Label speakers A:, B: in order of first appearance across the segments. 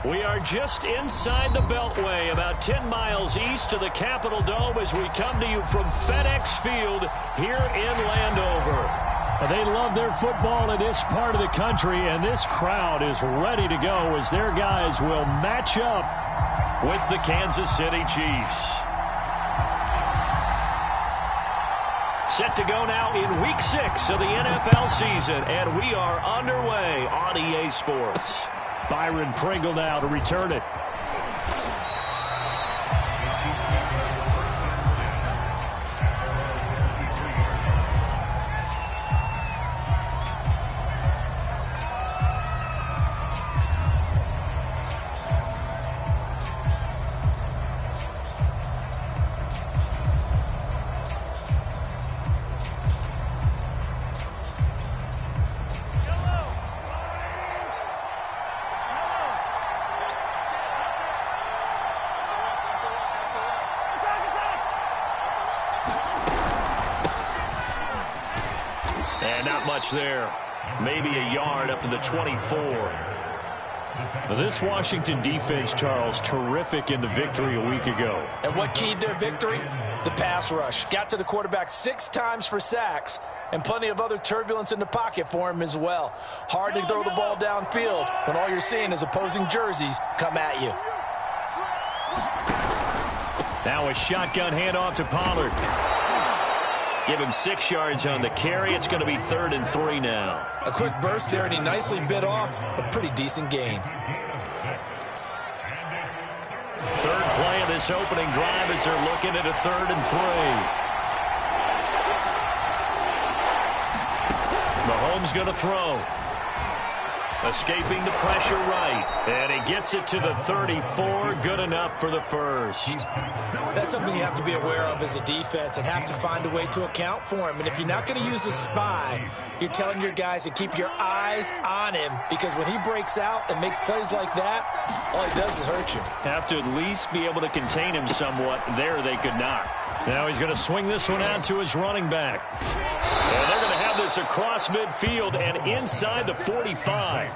A: We are just inside the Beltway, about 10 miles east of the Capitol Dome as we come to you from FedEx Field here in Landover. They love their football in this part of the country, and this crowd is ready to go as their guys will match up with the Kansas City Chiefs. Set to go now in Week 6 of the NFL season, and we are underway on EA Sports. Byron Pringle now to return it. There, maybe a yard up to the 24. This Washington defense, Charles, terrific in the victory a week ago.
B: And what keyed their victory? The pass rush. Got to the quarterback 6 times for sacks, and plenty of other turbulence in the pocket for him as well. Hard to throw the ball downfield when all you're seeing is opposing jerseys come at you.
A: Now a shotgun handoff to Pollard. Give him 6 yards on the carry. It's going to be 3rd and 3 now.
B: A quick burst there, and he nicely bit off a pretty decent gain.
A: Third play of this opening drive as they're looking at a 3rd and 3. Mahomes going to throw. Escaping the pressure right. And he gets it to the 34. Good enough for the first.
B: That's something you have to be aware of as a defense and have to find a way to account for him. And if you're not going to use a spy, you're telling your guys to keep your eyes on him, because when he breaks out and makes plays like that, all he does is hurt you.
A: Have to at least be able to contain him somewhat. There they could not. Now he's going to swing this one out to his running back. And they're going to have this across midfield and inside the 45.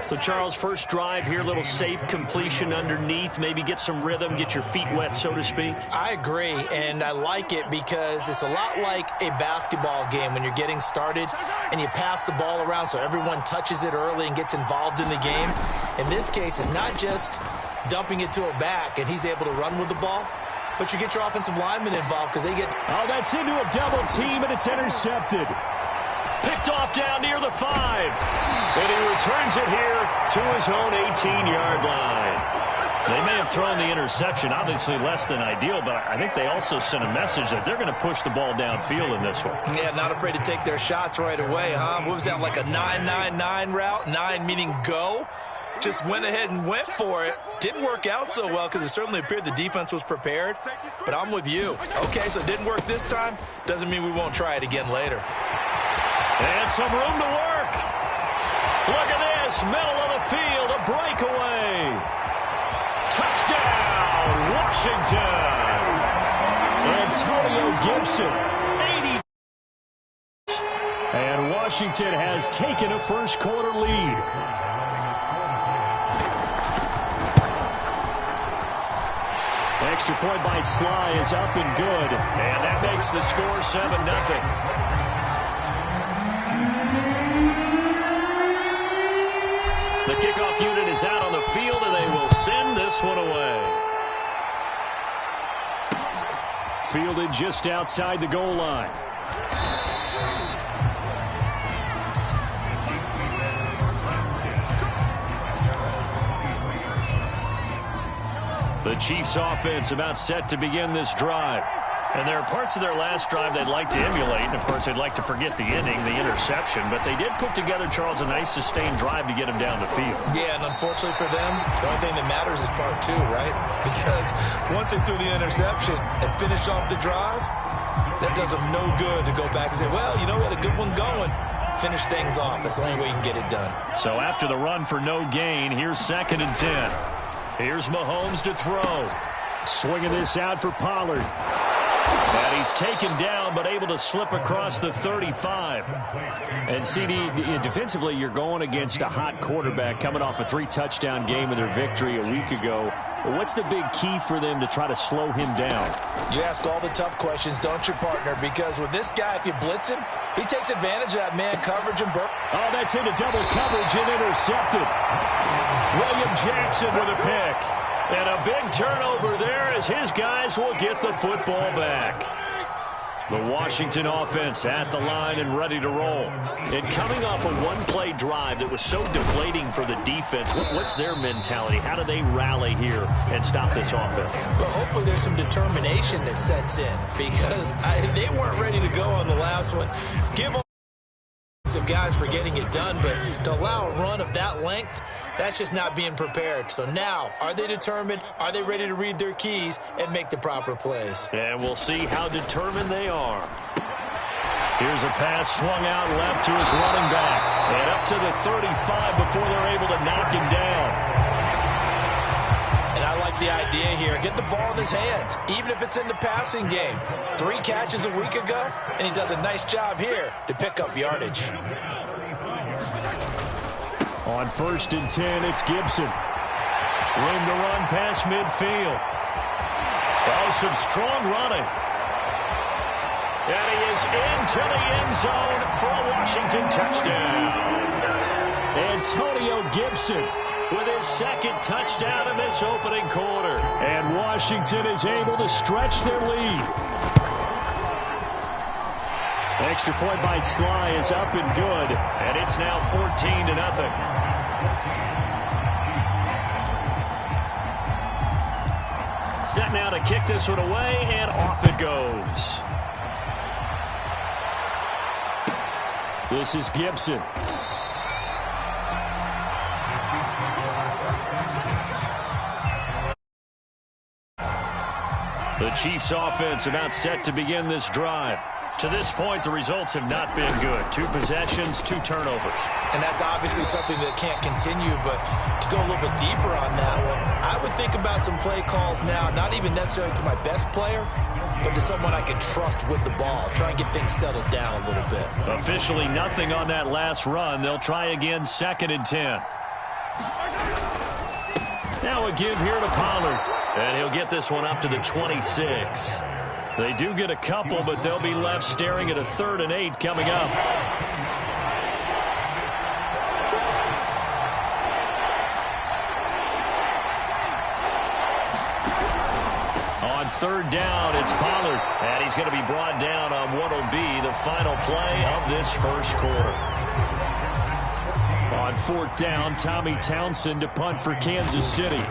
A: So, Charles, first drive here, little safe completion underneath, maybe get some rhythm, get your feet wet, so to speak.
B: I agree, and I like it because it's a lot like a basketball game when you're getting started and you pass the ball around so everyone touches it early and gets involved in the game. In this case, it's not just dumping it to a back and he's able to run with the ball, but you get your offensive linemen involved because they get...
A: Oh, that's into a double team, and it's intercepted. Picked off down near the 5. And he returns it here to his own 18-yard line. They may have thrown the interception, obviously less than ideal, but I think they also sent a message that they're going to push the ball downfield in this one.
B: Yeah, not afraid to take their shots right away, huh? What was that, like a 9-9-9 route? 9 meaning go? Just went ahead and went for it. Didn't work out so well because it certainly appeared the defense was prepared. But I'm with you. Okay, so it didn't work this time. Doesn't mean we won't try it again later.
A: And some room to work. Look at this. Middle of the field. A breakaway. Touchdown, Washington. Antonio Gibson. 80. And Washington has taken a first quarter lead. Extra point by Sly is up and good. And that makes the score 7-0. The kickoff unit is out on the field, and they will send this one away. Fielded just outside the goal line. The Chiefs offense about set to begin this drive. And there are parts of their last drive they'd like to emulate. And, of course, they'd like to forget the ending, the interception. But they did put together, Charles, a nice sustained drive to get him down the field.
B: Yeah, and unfortunately for them, the only thing that matters is part 2, right? Because once they threw the interception and finished off the drive, that does them no good to go back and say, well, you know, we had a good one going. Finish things off. That's the only way you can get it done.
A: So after the run for no gain, here's 2nd and 10. Here's Mahomes to throw. Swinging this out for Pollard. And he's taken down, but able to slip across the 35. And CD, defensively, you're going against a hot quarterback coming off a 3-touchdown game in their victory a week ago. What's the big key for them to try to slow him down?
B: You ask all the tough questions, don't you, partner? Because with this guy, if you blitz him, he takes advantage of that man coverage and burn.
A: Oh, that's into double coverage and intercepted. William Jackson with a pick. And a big turnover there as his guys will get the football back. The Washington offense at the line and ready to roll. And coming off a one-play drive that was so deflating for the defense, what's their mentality? How do they rally here and stop this offense?
B: Well, hopefully there's some determination that sets in because they weren't ready to go on the last one. Give them some guys for getting it done, but to allow a run of that length, that's just not being prepared. So now, are they determined? Are they ready to read their keys and make the proper plays?
A: And we'll see how determined they are. Here's a pass swung out left to his running back. And up to the 35 before they're able to knock him down.
B: And I like the idea here. Get the ball in his hands, even if it's in the passing game. 3 catches a week ago, and he does a nice job here to pick up yardage.
A: On 1st and 10, it's Gibson. Room to run past midfield. Oh, some strong running. And he is into the end zone for a Washington touchdown. Antonio Gibson with his 2nd touchdown in this opening quarter. And Washington is able to stretch their lead. Extra point by Sly is up and good, and it's now 14-0. Set now to kick this one away, and off it goes. This is Gibson. The Chiefs offense about set to begin this drive. To this point, the results have not been good. 2 possessions, 2 turnovers.
B: And that's obviously something that can't continue, but to go a little bit deeper on that one, I would think about some play calls now, not even necessarily to my best player, but to someone I can trust with the ball. Try and get things settled down a little bit.
A: Officially nothing on that last run. They'll try again 2nd and 10. Now a give here to Pollard. And he'll get this one up to the 26. They do get a couple, but they'll be left staring at a 3rd and 8 coming up. On 3rd down, it's Pollard. And he's going to be brought down on what will be the final play of this first quarter. On 4th down, Tommy Townsend to punt for Kansas City.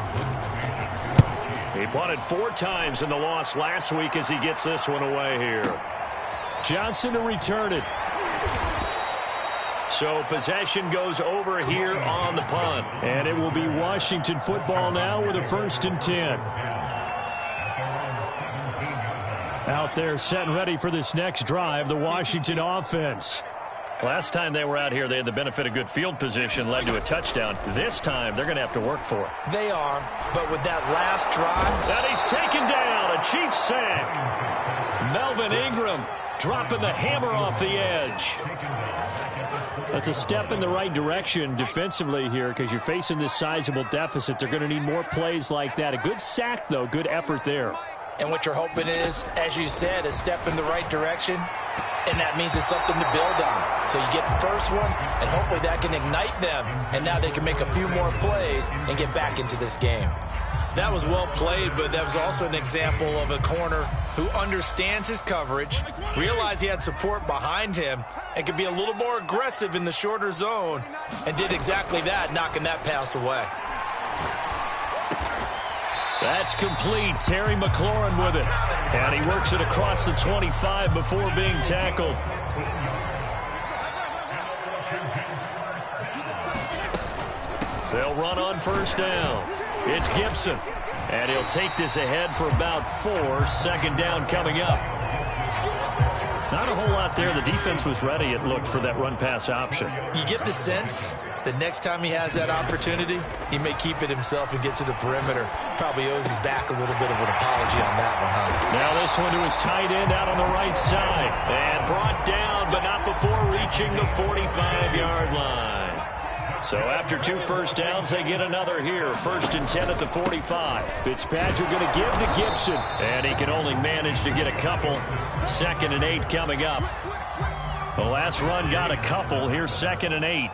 A: He punted 4 times in the loss last week as he gets this one away here. Johnson to return it. So possession goes over here on the punt. And it will be Washington football now with a 1st and 10. Out there set and ready for this next drive, the Washington offense. Last time they were out here, they had the benefit of good field position, led to a touchdown. This time, they're going to have to work for it.
B: They are, but with that last drive.
A: And he's taken down, a Chiefs sack. Melvin Ingram dropping the hammer off the edge. That's a step in the right direction defensively here because you're facing this sizable deficit. They're going to need more plays like that. A good sack, though, good effort there.
B: And what you're hoping is, as you said, a step in the right direction. And that means it's something to build on. So you get the first one, and hopefully that can ignite them. And now they can make a few more plays and get back into this game. That was well played, but that was also an example of a corner who understands his coverage, realized he had support behind him, and could be a little more aggressive in the shorter zone, and did exactly that, knocking that pass away.
A: That's complete. Terry McLaurin with it. And he works it across the 25 before being tackled. They'll run on 1st down. It's Gibson. And he'll take this ahead for about 4. 2nd down coming up. Not a whole lot there. The defense was ready, it looked, for that run-pass option.
B: You get the sense the next time he has that opportunity, he may keep it himself and get to the perimeter. Probably owes his back a little bit of an apology on that one, huh?
A: Now this one to his tight end out on the right side. And brought down, but not before reaching the 45-yard line. So after 2 first downs, they get another here. 1st and 10 at the 45. Fitzpatrick going to give to Gibson. And he can only manage to get a couple. 2nd and 8 coming up. The last run got a couple. Here's 2nd and 8.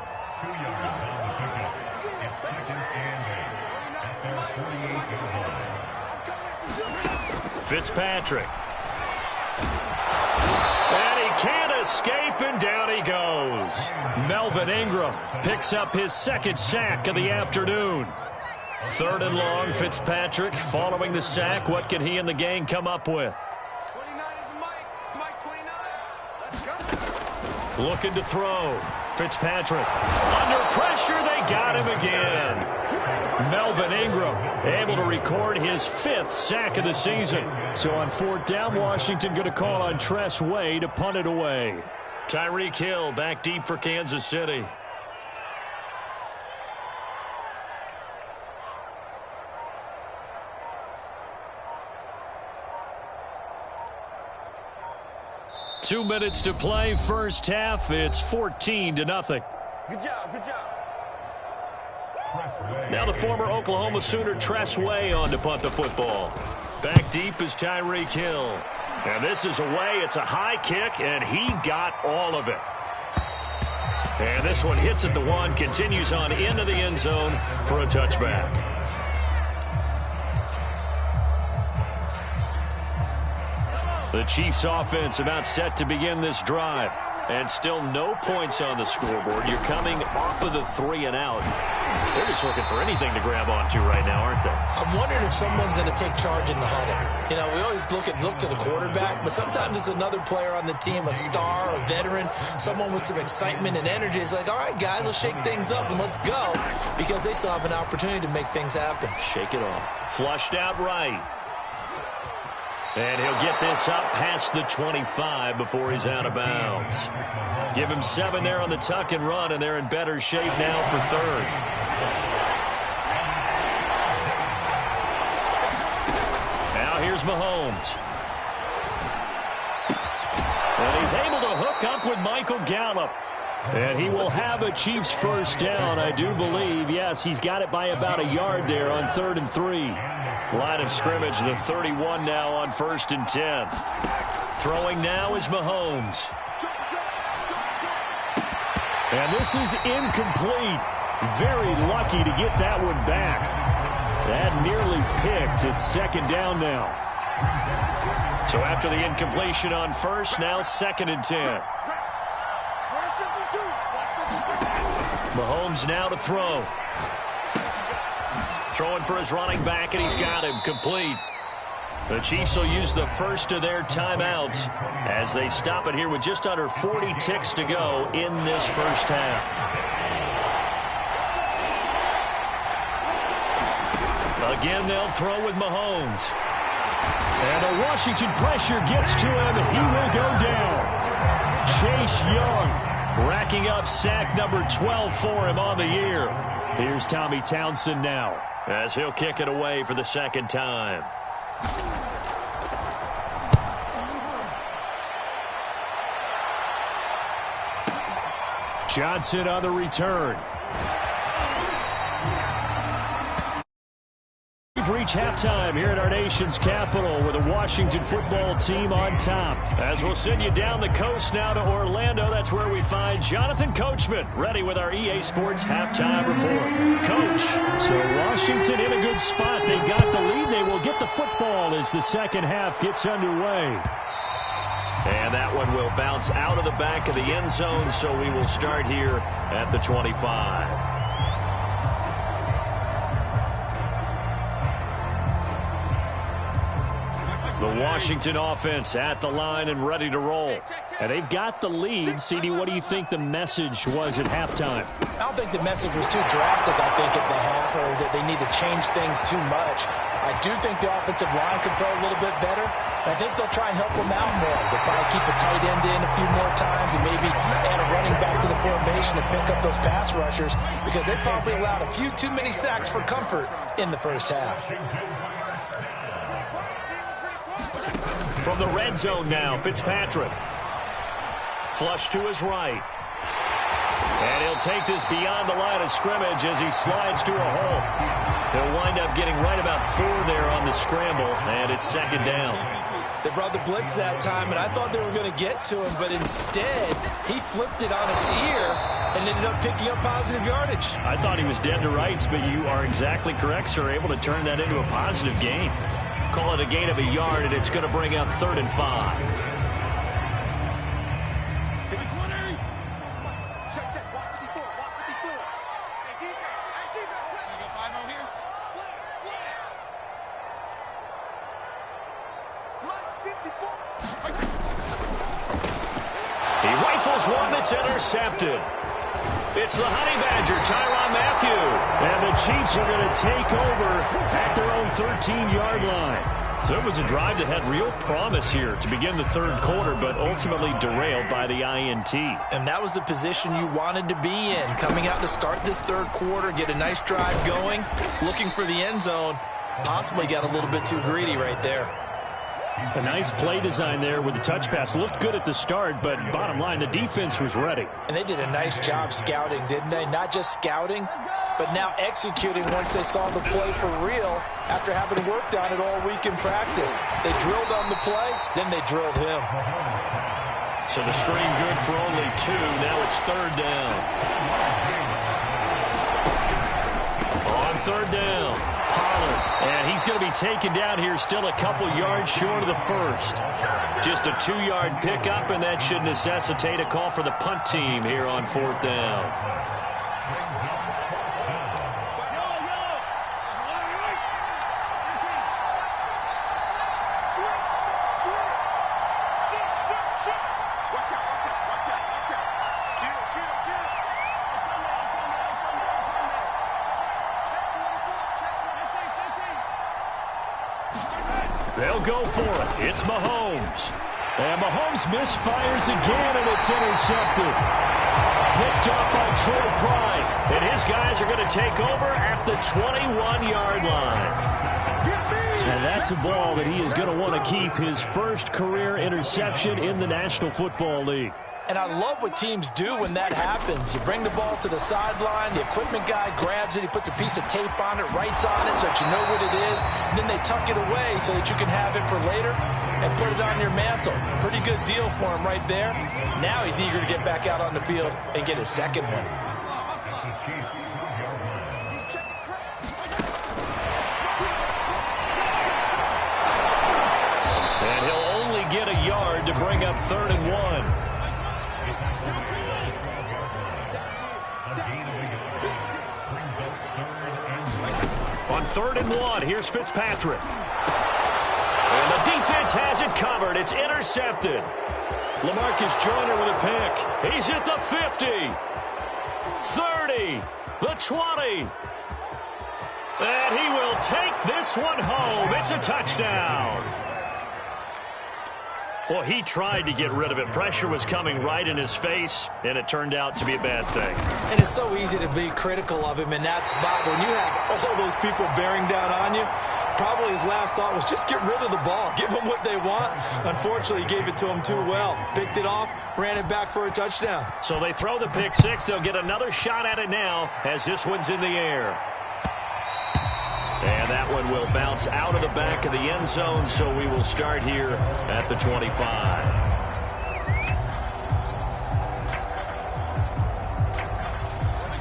A: Fitzpatrick. And he can't escape, and down he goes. Melvin Ingram picks up his 2nd sack of the afternoon. 3rd and long, Fitzpatrick following the sack. What can he and the gang come up with?
C: 29 is Mike 29. Let's go.
A: Looking to throw. Fitzpatrick. Under pressure, they got him again. Melvin Ingram able to record his 5th sack of the season. So on 4th down, Washington going to call on Tress Way to punt it away. Tyreek Hill back deep for Kansas City. Two minutes to play, first half. It's 14-0.
C: Good job, good job.
A: Now the former Oklahoma Sooner Tress Way on to punt the football. Back deep is Tyreek Hill. And this is away. It's a high kick, and he got all of it. And this one hits at the 1, continues on into the end zone for a touchback. The Chiefs offense about set to begin this drive. And still no points on the scoreboard. You're coming off of the 3 and out. They're just looking for anything to grab onto right now, aren't they?
B: I'm wondering if someone's going to take charge in the huddle. You know, we always look to the quarterback, but sometimes it's another player on the team, a star, a veteran, someone with some excitement and energy. It's like, all right, guys, let's shake things up and let's go, because they still have an opportunity to make things happen.
A: Shake it off. Flushed out right. And he'll get this up past the 25 before he's out of bounds. Give him 7 there on the tuck and run, and they're in better shape now for 3rd. Now here's Mahomes. And he's able to hook up with Michael Gallup. And he will have a Chiefs first down, I do believe. Yes, he's got it by about a yard there on 3rd and 3. Line of scrimmage, the 31 now on 1st and 10. Throwing now is Mahomes. And this is incomplete. Very lucky to get that one back. That nearly picked. It's 2nd down now. So after the incompletion on 1st, now 2nd and 10. Mahomes now to throw. Throwing for his running back, and he's got him complete. The Chiefs will use the first of their timeouts as they stop it here with just under 40 ticks to go in this first half. Again, they'll throw with Mahomes. And the Washington pressure gets to him, and he will go down. Chase Young racking up sack number 12 for him on the year. Here's Tommy Townsend now as he'll kick it away for the 2nd time. Johnson on the return. We've reached halftime here at our nation's capital with the Washington football team on top. As we'll send you down the coast now to Orlando, that's where we find Jonathan Coachman ready with our EA Sports halftime report. Coach, so Washington in a good spot. They've got the lead. They will get the football as the second half gets underway. And that one will bounce out of the back of the end zone, so we will start here at the 25. The Washington offense at the line and ready to roll. And they've got the lead. CD, what do you think the message was at halftime?
B: I don't think the message was too drastic, I think, at the half, or that they need to change things too much. I do think the offensive line could throw a little bit better. I think they'll try and help them out more. They'll probably keep a tight end in a few more times and maybe add a running back to the formation to pick up those pass rushers, because they probably allowed a few too many sacks for comfort in the first half.
A: From the red zone now, Fitzpatrick. Flush to his right. And he'll take this beyond the line of scrimmage as he slides to a hole. He'll wind up getting right about 4 there on the scramble, and it's second down.
B: They brought the blitz that time, and I thought they were going to get to him, but instead, he flipped it on its ear and ended up picking up positive yardage.
A: I thought he was dead to rights, but you are exactly correct, sir, able to turn that into a positive gain. Call it a gain of a yard, and it's going to bring up 3rd and 5. He rifles one that's intercepted. It's the Honey Badger, Tyrann Mathieu. And the Chiefs are going to take over at their own 13-yard line. So it was a drive that had real promise here to begin the third quarter, but ultimately derailed by the INT.
B: And that was the position you wanted to be in, coming out to start this third quarter, get a nice drive going, looking for the end zone. Possibly got a little bit too greedy right there.
A: A nice play design there with the touch pass. Looked good at the start, but bottom line, the defense was ready.
B: And they did a nice job scouting, didn't they? Not just scouting, but now executing once they saw the play for real after having worked on it all week in practice. They drilled on the play, then they drilled him.
A: So the screen good for only 2. Now it's 3rd down. On 3rd down, Pollard. And he's going to be taken down here, still a couple yards short of the first. Just a 2-yard pickup, and that should necessitate a call for the punt team here on 4th down. They'll go for it. It's Mahomes. And Mahomes misfires again, and it's intercepted. Picked up by Troy Pride. And his guys are going to take over at the 21-yard line. And that's a ball that he is going to want to keep, his first career interception in the National Football League.
B: And I love what teams do when that happens. You bring the ball to the sideline, the equipment guy grabs it, he puts a piece of tape on it, writes on it so that you know what it is, and then they tuck it away so that you can have it for later and put it on your mantle. Pretty good deal for him right there. Now he's eager to get back out on the field and get his second one.
A: And he'll only get a yard to bring up 3rd and 1. On 3rd and 1, here's Fitzpatrick. And the defense has it covered. It's intercepted. LaMarcus Joyner with a pick. He's at the 50, 30, the 20. And he will take this one home. It's a touchdown. Well, he tried to get rid of it. Pressure was coming right in his face, and it turned out to be a bad thing.
B: And it's so easy to be critical of him in that spot. When you have all those people bearing down on you, probably his last thought was just get rid of the ball. Give them what they want. Unfortunately, he gave it to them too well. Picked it off, ran it back for a touchdown.
A: So they throw the pick six. They'll get another shot at it now as this one's in the air. And that one will bounce out of the back of the end zone, so we will start here at the 25.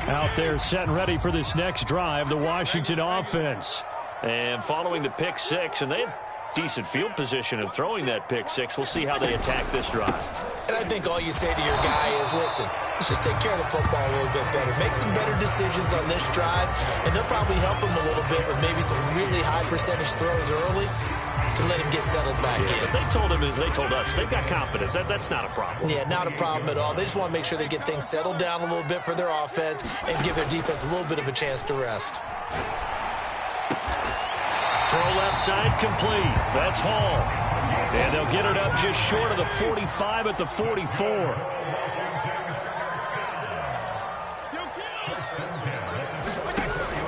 A: Out there set and ready for this next drive, the Washington offense. And following the pick six, and they had decent field position in throwing that pick six. We'll see how they attack this drive.
B: And I think all you say to your guy is, listen, let's just take care of the football a little bit better. Make some better decisions on this drive, and they'll probably help him a little bit with maybe some really high percentage throws early to let him get settled back in.
A: But they told us they've got confidence. That's not a problem.
B: Yeah, not a problem at all. They just want to make sure they get things settled down a little bit for their offense and give their defense a little bit of a chance to rest.
A: Throw left side complete. That's Hall. And they'll get it up just short of the 45 at the 44.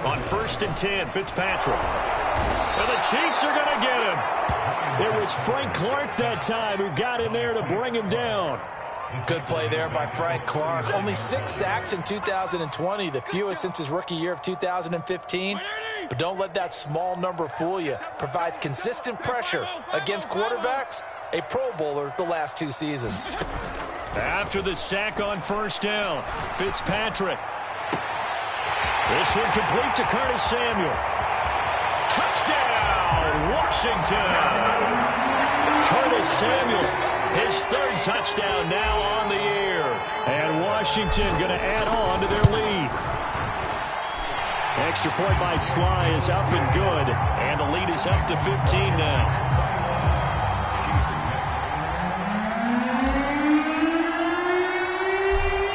A: On 1st and 10, Fitzpatrick. And the Chiefs are going to get him. It was Frank Clark that time who got in there to bring him down.
B: Good play there by Frank Clark. Only 6 sacks in 2020, the fewest since his rookie year of 2015. But don't let that small number fool you. Provides consistent pressure against quarterbacks, a Pro Bowler the last 2 seasons.
A: After the sack on 1st down, Fitzpatrick. This one complete to Curtis Samuel. Touchdown, Washington. Curtis Samuel, his 3rd touchdown now on the year. And Washington going to add on to their lead. Extra point by Sly is up and good. And the lead is up to 15 now.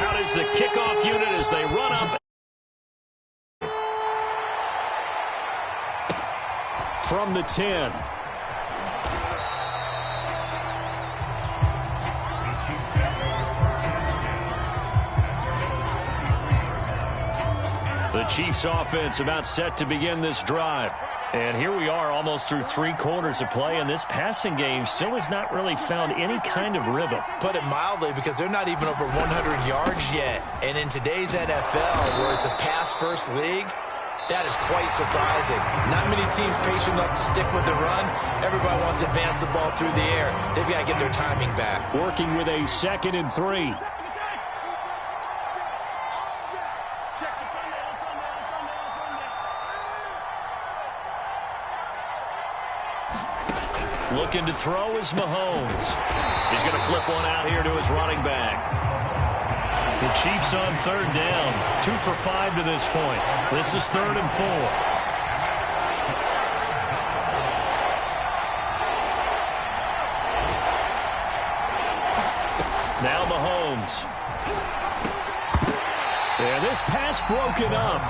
A: Out is the kickoff unit as they run up. From the 10. The Chiefs offense about set to begin this drive. And here we are almost through 3 quarters of play, and this passing game still has not really found any kind of rhythm.
B: Put it mildly, because they're not even over 100 yards yet. And in today's NFL, where it's a pass-first league, that is quite surprising. Not many teams patient enough to stick with the run. Everybody wants to advance the ball through the air. They've got to get their timing back.
A: Working with a 2nd and 3. Looking to throw is Mahomes. He's going to flip one out here to his running back. The Chiefs on 3rd down. 2 for 5 to this point. This is 3rd and 4. Now Mahomes. And this pass broken up.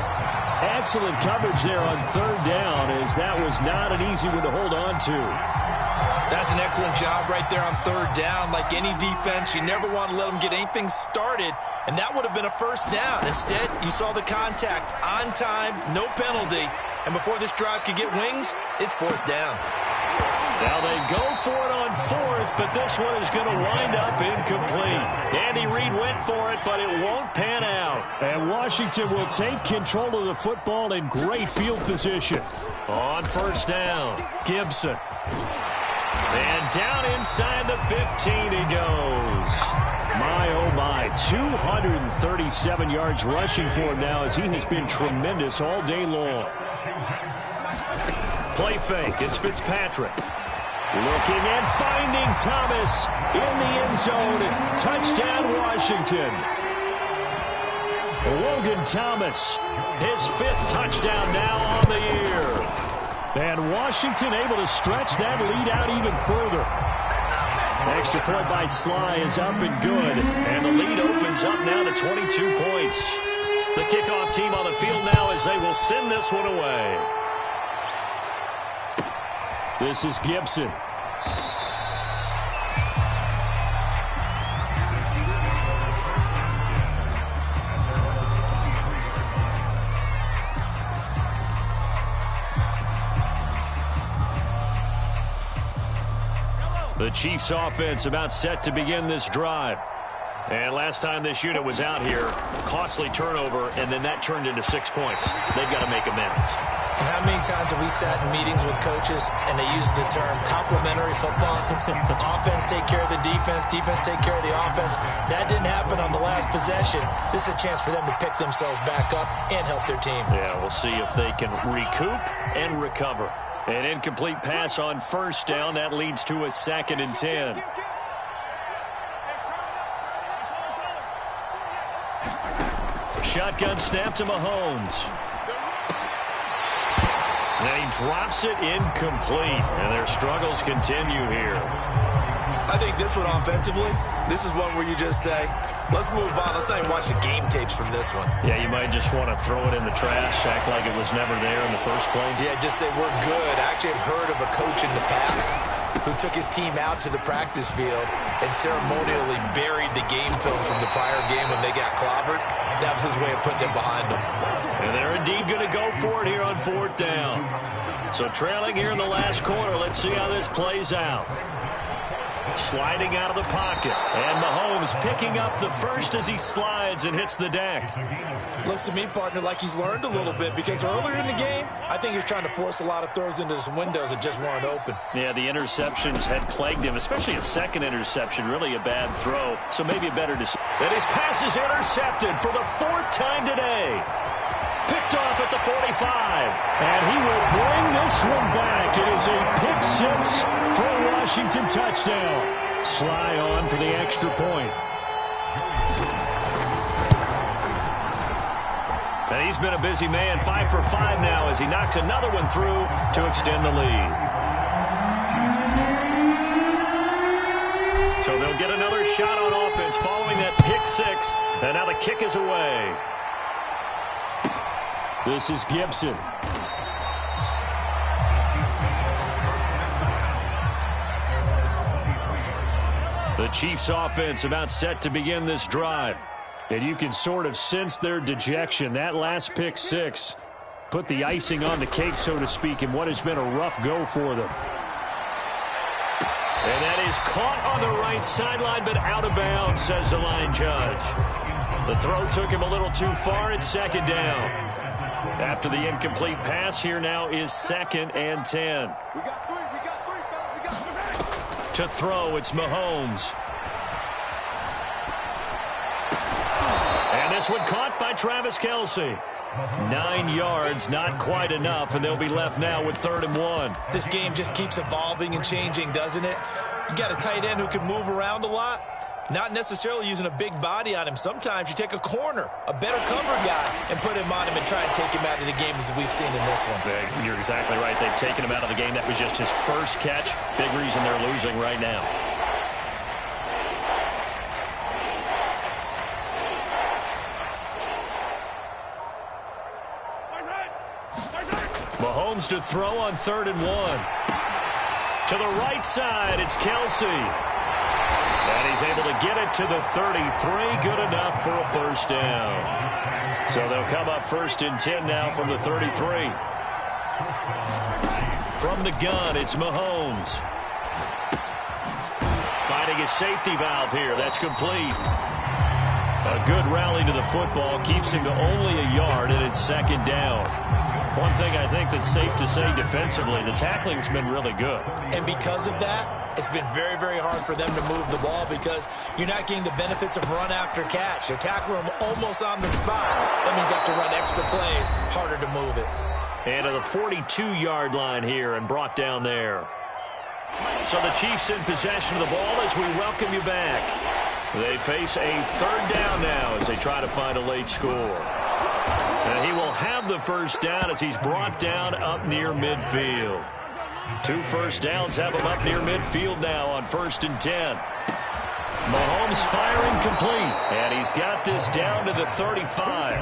A: Excellent coverage there on 3rd down, as that was not an easy one to hold on to.
B: That's an excellent job right there on 3rd down. Like any defense, you never want to let them get anything started, and that would have been a 1st down. Instead, you saw the contact on time, no penalty, and before this drive could get wings, it's 4th down.
A: Now they go for it on 4th, but this one is going to wind up incomplete. Andy Reid went for it, but it won't pan out. And Washington will take control of the football in great field position. On 1st down, Gibson. And down inside the 15 he goes. My, oh my, 237 yards rushing for him now, as he has been tremendous all day long. Play fake, it's Fitzpatrick. Looking and finding Thomas in the end zone. Touchdown, Washington. Logan Thomas, his 5th touchdown now on the year. And Washington able to stretch that lead out even further. Extra point by Sly is up and good. And the lead opens up now to 22 points. The kickoff team on the field now as they will send this one away. This is Gibson. The Chiefs offense about set to begin this drive. And last time this unit was out here, costly turnover, and then that turned into 6 points. They've got to make amends.
B: And how many times have we sat in meetings with coaches and they use the term complementary football? Offense take care of the defense, defense take care of the offense. That didn't happen on the last possession. This is a chance for them to pick themselves back up and help their team.
A: Yeah, we'll see if they can recoup and recover. An incomplete pass on 1st down. That leads to a 2nd and 10. Shotgun snap to Mahomes. And he drops it incomplete, and their struggles continue here.
B: I think this one offensively, this is one where you just say, let's move on. Let's not even watch the game tapes from this one.
A: Yeah, you might just want to throw it in the trash, act like it was never there in the first place.
B: Yeah, just say we're good. I actually have heard of a coach in the past who took his team out to the practice field and ceremonially buried the game film from the prior game when they got clobbered. That was his way of putting it behind them.
A: And they're indeed going to go for it here on 4th down. So trailing here in the last quarter, let's see how this plays out. Sliding out of the pocket. And Mahomes picking up the first as he slides and hits the deck.
B: Looks to me, partner, like he's learned a little bit because earlier in the game, I think he was trying to force a lot of throws into some windows that just weren't open.
A: Yeah, the interceptions had plagued him, especially a second interception, really a bad throw. So maybe a better decision. And his pass is intercepted for the 4th time today. Picked off at the 45. And he will bring this one back. It is a pick 6 for a Washington touchdown. Sly on for the extra point. And he's been a busy man, 5 for 5 now as he knocks another one through to extend the lead. So they'll get another shot on offense following that pick 6. And now the kick is away. This is Gibson. The Chiefs offense about set to begin this drive. And you can sort of sense their dejection. That last pick 6 put the icing on the cake, so to speak, in what has been a rough go for them. And that is caught on the right sideline, but out of bounds, says the line judge. The throw took him a little too far. It's 2nd down. After the incomplete pass, here now is 2nd and 10.
C: We got 3, fellas, we got 3.
A: To throw, it's Mahomes. And this one caught by Travis Kelce. 9 yards, not quite enough, and they'll be left now with 3rd and 1.
B: This game just keeps evolving and changing, doesn't it? You got a tight end who can move around a lot. Not necessarily using a big body on him. Sometimes you take a corner, a better cover guy, and put him on him and try and take him out of the game as we've seen in this one.
A: You're exactly right. They've taken him out of the game. That was just his first catch. Big reason they're losing right now. Mahomes to throw on 3rd and 1. To the right side, it's Kelce. And he's able to get it to the 33. Good enough for a 1st down. So they'll come up 1st and 10 now from the 33. From the gun, it's Mahomes. Finding his safety valve here. That's complete. A good rally to the football. Keeps him to only a yard, and it's 2nd down. One thing I think that's safe to say defensively, the tackling's been really good.
B: And because of that, it's been very, very hard for them to move the ball because you're not getting the benefits of run after catch. They're tackling them almost on the spot. That means you have to run extra plays, harder to move it.
A: And to the 42-yard line here and brought down there. So the Chiefs in possession of the ball as we welcome you back. They face a 3rd down now as they try to find a late score. And he will have the 1st down as he's brought down up near midfield. 2 first downs have him up near midfield now on 1st and 10. Mahomes firing complete. And he's got this down to the 35.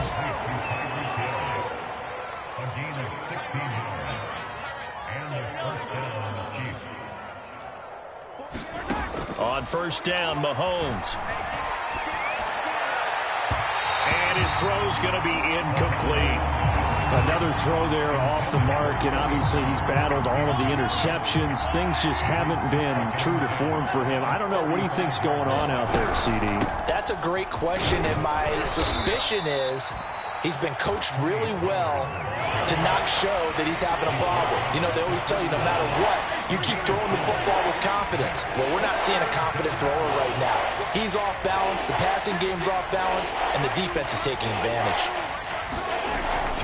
A: On 1st down, Mahomes. And his throw's going to be incomplete. Another throw there off the mark, and obviously he's battled all of the interceptions. Things just haven't been true to form for him. I don't know. What do you think's going on out there, CD?
B: That's a great question, and my suspicion is he's been coached really well to not show that he's having a problem. You know, they always tell you no matter what, you keep throwing the football with confidence. Well, we're not seeing a confident thrower right now. He's off balance, the passing game's off balance, and the defense is taking advantage.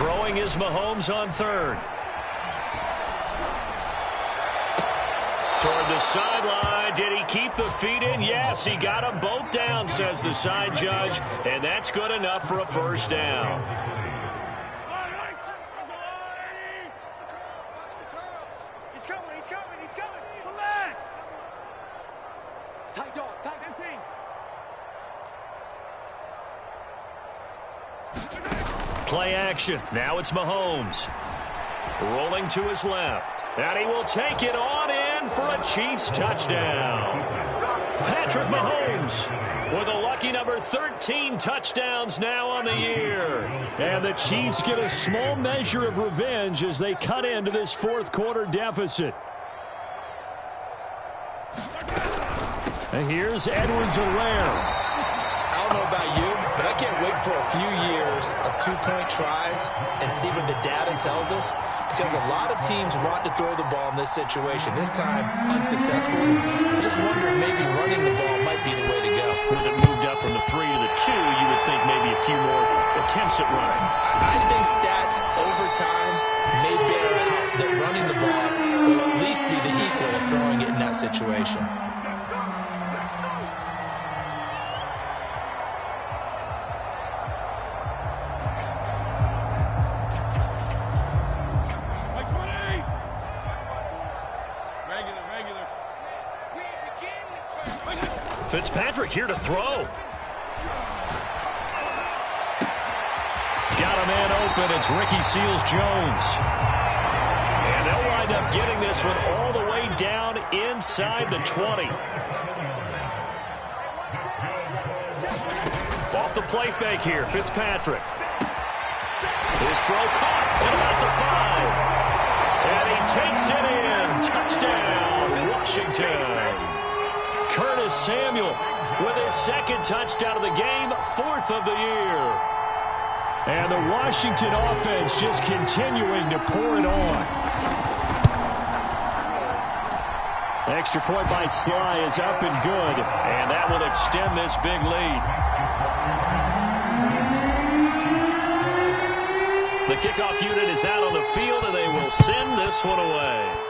A: Throwing is Mahomes on 3rd. Toward the sideline. Did he keep the feet in? Yes, he got them both down, says the side judge. And that's good enough for a 1st down.
C: Tight dog, tight. 15.
A: Play action. Now it's Mahomes. Rolling to his left. And he will take it on in for a Chiefs touchdown. Patrick Mahomes with a lucky number 13 touchdowns now on the year. And the Chiefs get a small measure of revenge as they cut into this fourth quarter deficit. And here's Edwards-Helaire.
B: I don't know about you, but I can't wait for a few years of two-point tries and see what the data tells us, because a lot of teams want to throw the ball in this situation. This time, unsuccessfully. I just wonder if maybe running the ball might be the way to go.
A: With it moved up from the 3 to the 2, you would think maybe a few more attempts at running.
B: I think stats over time may bear out that running the ball will at least be the equal of throwing it in that situation.
A: Fitzpatrick here to throw. Got a man open. It's Ricky Seals-Jones. And they'll wind up getting this one all the way down inside the 20. Off the play fake here, Fitzpatrick. His throw caught at about the 5. And he takes it in. Touchdown, Washington. Curtis Samuel with his second touchdown of the game, 4th of the year. And the Washington offense just continuing to pour it on. Extra point by Sly is up and good, and that will extend this big lead. The kickoff unit is out on the field, and they will send this one away.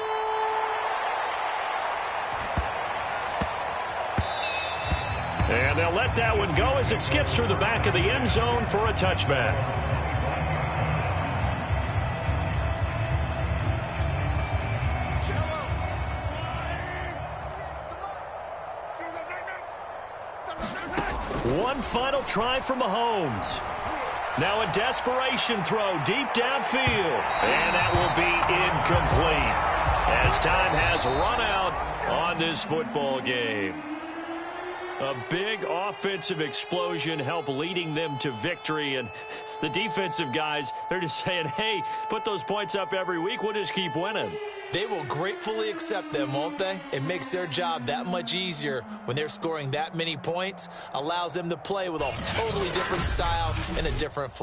A: And they'll let that one go as it skips through the back of the end zone for a touchback. One final try from Mahomes. Now a desperation throw deep downfield. And that will be incomplete as time has run out on this football game. A big offensive explosion helped leading them to victory. And the defensive guys, they're just saying, hey, put those points up every week. We'll just keep winning.
B: They will gratefully accept them, won't they? It makes their job that much easier when they're scoring that many points. Allows them to play with a totally different style and a different